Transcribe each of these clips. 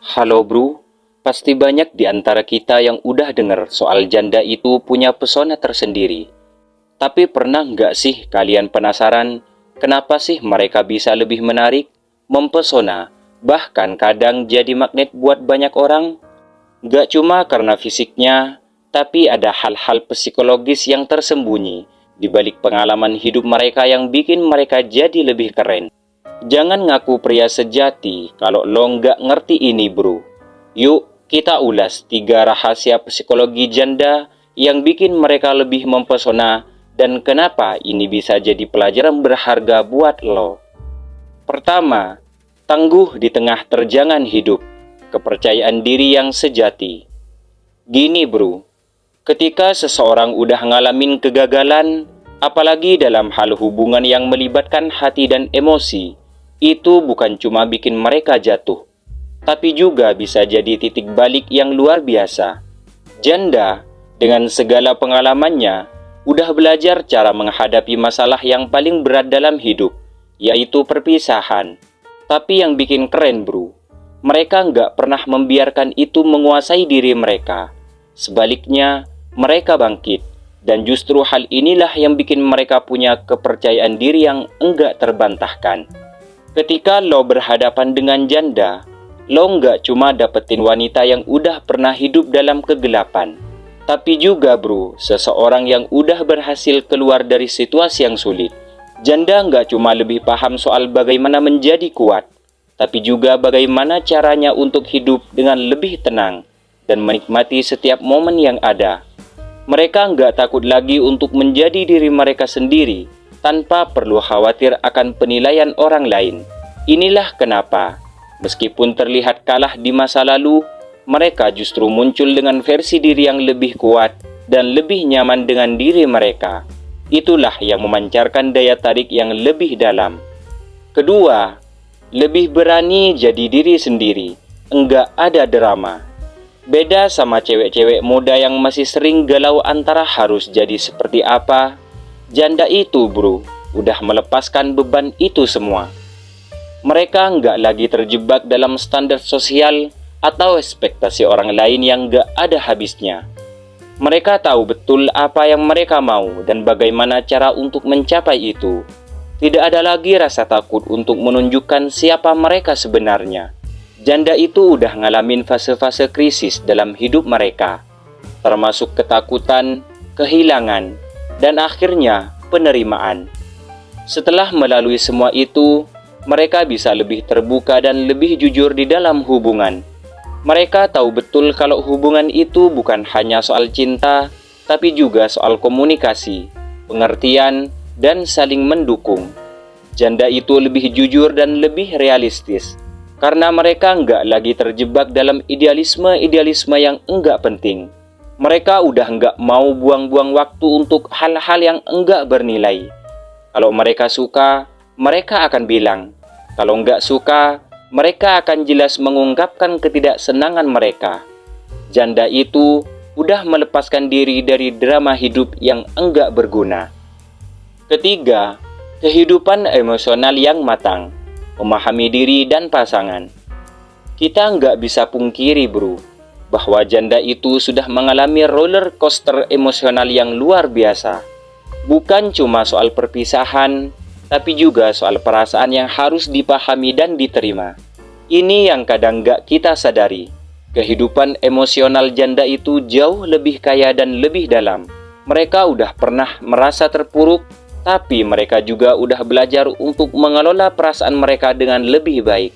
Halo bro, pasti banyak di antara kita yang udah denger soal janda itu punya pesona tersendiri. Tapi pernah nggak sih kalian penasaran kenapa sih mereka bisa lebih menarik, mempesona, bahkan kadang jadi magnet buat banyak orang? Nggak cuma karena fisiknya, tapi ada hal-hal psikologis yang tersembunyi di balik pengalaman hidup mereka yang bikin mereka jadi lebih keren. Jangan ngaku pria sejati kalau lo nggak ngerti ini bro. Yuk kita ulas 3 rahasia psikologi janda yang bikin mereka lebih mempesona dan kenapa ini bisa jadi pelajaran berharga buat lo. Pertama, tangguh di tengah terjangan hidup, kepercayaan diri yang sejati. Gini bro, ketika seseorang udah ngalamin kegagalan, apalagi dalam hal hubungan yang melibatkan hati dan emosi, itu bukan cuma bikin mereka jatuh, tapi juga bisa jadi titik balik yang luar biasa. Janda, dengan segala pengalamannya, udah belajar cara menghadapi masalah yang paling berat dalam hidup, yaitu perpisahan. Tapi yang bikin keren bro, mereka nggak pernah membiarkan itu menguasai diri mereka. Sebaliknya, mereka bangkit, dan justru hal inilah yang bikin mereka punya kepercayaan diri yang enggak terbantahkan. Ketika lo berhadapan dengan janda, lo nggak cuma dapetin wanita yang udah pernah hidup dalam kegelapan, tapi juga bro, seseorang yang udah berhasil keluar dari situasi yang sulit. Janda nggak cuma lebih paham soal bagaimana menjadi kuat, tapi juga bagaimana caranya untuk hidup dengan lebih tenang dan menikmati setiap momen yang ada. Mereka nggak takut lagi untuk menjadi diri mereka sendiri, tanpa perlu khawatir akan penilaian orang lain. Inilah kenapa, meskipun terlihat kalah di masa lalu, mereka justru muncul dengan versi diri yang lebih kuat dan lebih nyaman dengan diri mereka. Itulah yang memancarkan daya tarik yang lebih dalam. Kedua, lebih berani jadi diri sendiri, enggak ada drama. Beda sama cewek-cewek muda yang masih sering galau antara harus jadi seperti apa, janda itu bro, udah melepaskan beban itu semua. Mereka nggak lagi terjebak dalam standar sosial atau ekspektasi orang lain yang nggak ada habisnya. Mereka tahu betul apa yang mereka mau dan bagaimana cara untuk mencapai itu. Tidak ada lagi rasa takut untuk menunjukkan siapa mereka sebenarnya. Janda itu udah ngalamin fase-fase krisis dalam hidup mereka, termasuk ketakutan, kehilangan, dan akhirnya penerimaan. Setelah melalui semua itu, mereka bisa lebih terbuka dan lebih jujur di dalam hubungan. Mereka tahu betul kalau hubungan itu bukan hanya soal cinta, tapi juga soal komunikasi, pengertian, dan saling mendukung. Janda itu lebih jujur dan lebih realistis, karena mereka nggak lagi terjebak dalam idealisme-idealisme yang enggak penting. Mereka udah nggak mau buang-buang waktu untuk hal-hal yang enggak bernilai. Kalau mereka suka, mereka akan bilang. Kalau nggak suka, mereka akan jelas mengungkapkan ketidaksenangan mereka. Janda itu udah melepaskan diri dari drama hidup yang enggak berguna. Ketiga, kehidupan emosional yang matang, memahami diri dan pasangan. Kita nggak bisa pungkiri bro, bahwa janda itu sudah mengalami roller coaster emosional yang luar biasa. Bukan cuma soal perpisahan, tapi juga soal perasaan yang harus dipahami dan diterima. Ini yang kadang gak kita sadari. Kehidupan emosional janda itu jauh lebih kaya dan lebih dalam. Mereka udah pernah merasa terpuruk, tapi mereka juga udah belajar untuk mengelola perasaan mereka dengan lebih baik.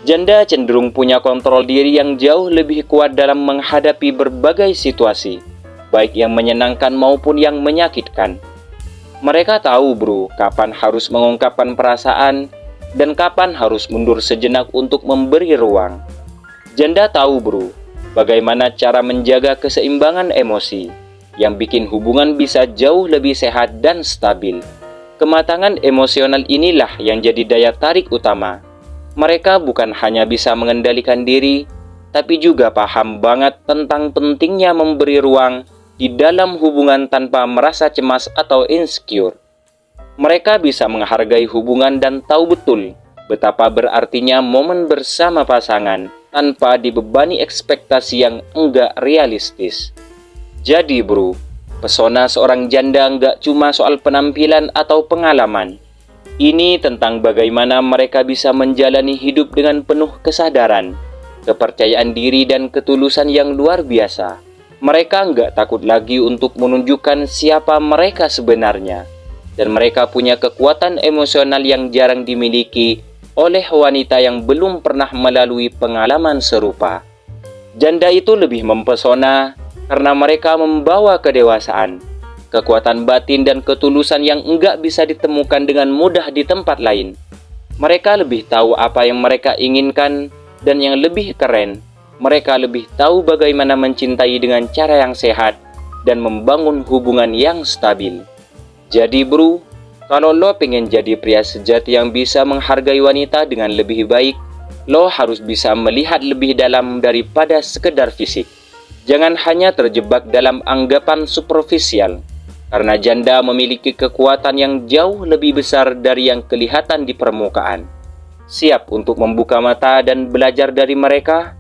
Janda cenderung punya kontrol diri yang jauh lebih kuat dalam menghadapi berbagai situasi, baik yang menyenangkan maupun yang menyakitkan. Mereka tahu bro, kapan harus mengungkapkan perasaan dan kapan harus mundur sejenak untuk memberi ruang. Janda tahu bro, bagaimana cara menjaga keseimbangan emosi, yang bikin hubungan bisa jauh lebih sehat dan stabil. Kematangan emosional inilah yang jadi daya tarik utama. Mereka bukan hanya bisa mengendalikan diri, tapi juga paham banget tentang pentingnya memberi ruang di dalam hubungan tanpa merasa cemas atau insecure. Mereka bisa menghargai hubungan dan tahu betul betapa berartinya momen bersama pasangan tanpa dibebani ekspektasi yang enggak realistis. Jadi bro, pesona seorang janda enggak cuma soal penampilan atau pengalaman. Ini tentang bagaimana mereka bisa menjalani hidup dengan penuh kesadaran, kepercayaan diri dan ketulusan yang luar biasa. Mereka enggak takut lagi untuk menunjukkan siapa mereka sebenarnya. Dan mereka punya kekuatan emosional yang jarang dimiliki oleh wanita yang belum pernah melalui pengalaman serupa. Janda itu lebih mempesona karena mereka membawa kedewasaan, kekuatan batin dan ketulusan yang enggak bisa ditemukan dengan mudah di tempat lain. Mereka lebih tahu apa yang mereka inginkan, dan yang lebih keren, mereka lebih tahu bagaimana mencintai dengan cara yang sehat dan membangun hubungan yang stabil. Jadi bro, kalau lo pengen jadi pria sejati yang bisa menghargai wanita dengan lebih baik, lo harus bisa melihat lebih dalam daripada sekedar fisik. Jangan hanya terjebak dalam anggapan superficial, karena janda memiliki kekuatan yang jauh lebih besar dari yang kelihatan di permukaan. Siap untuk membuka mata dan belajar dari mereka?